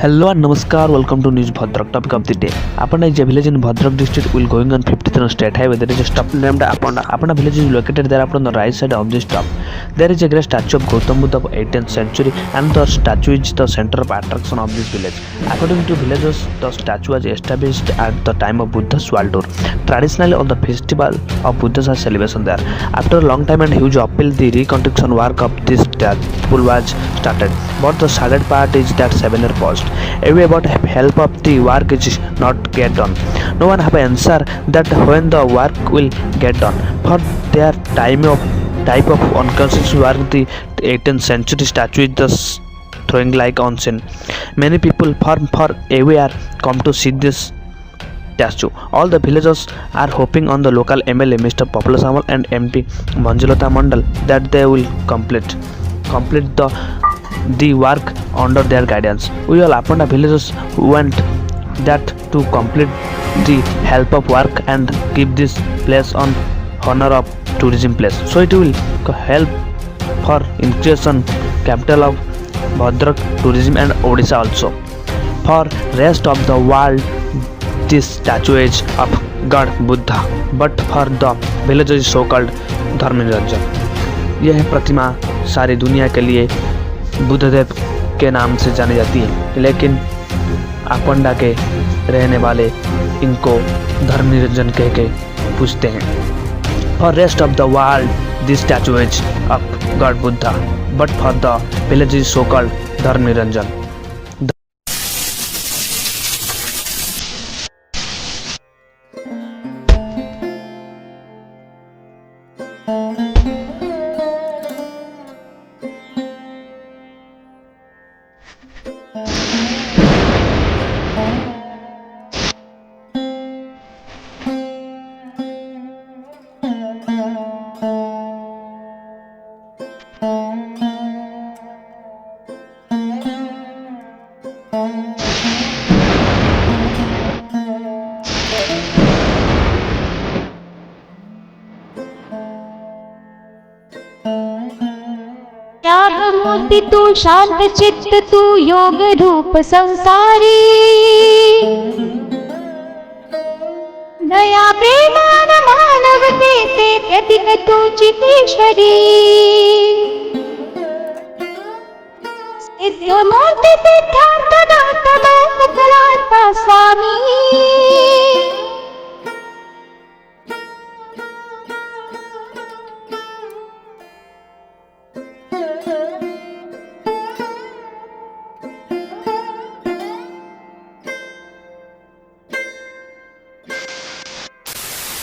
Hello and Namaskar. Welcome to News Bhadrak. Topic of the day. Apana is a village in Bhadrak district will going on 53rd state highway. There is a stop named Apana. Apana village is located there upon the right side of the stop. There is a great statue of Gautam Buddha of 18th century and the statue is the center of attraction of this village. According to villagers, the statue was established at the time of Buddha's world tour. Traditionally, on the festival of Buddha's celebration there. After a long time and huge appeal, the reconstruction work of this temple was started. But the sad part is that 7 years passed. Away about help of the work is not get done. No one have answer that when the work will get done. For their type of unconscious work, the 18th century statue is just throwing like on scene. Many people for aware come to see this statue. All the villagers are hoping on the local MLA Mr. Popula Samal and MP Manjulata Mandal that they will complete the work under their guidance. We all Apanda villagers want that to complete the help of work and keep this place on honor of tourism place. So it will help for increasing capital of Bhadrak tourism and Odisha also. For rest of the world, this statue is of God Buddha, but for the villagers so called धर्मनिरंजन. यह प्रतिमा सारी दुनिया के लिए बुद्धदेव के नाम से जानी जाती है, लेकिन आपंडा के रहने वाले इनको धर्म निरंजन कह के पूछते हैं. For rest of the world this statue is of God Buddha, but for the village is so called धर्म निरंजन. मूर्ति तू शांत चित्त तू योग रूप संसारी, दया प्रेमान मानवते से प्रतीक तू चितेश्वरी. सिद्ध मूर्ति सिद्धांत दाता स्वामी,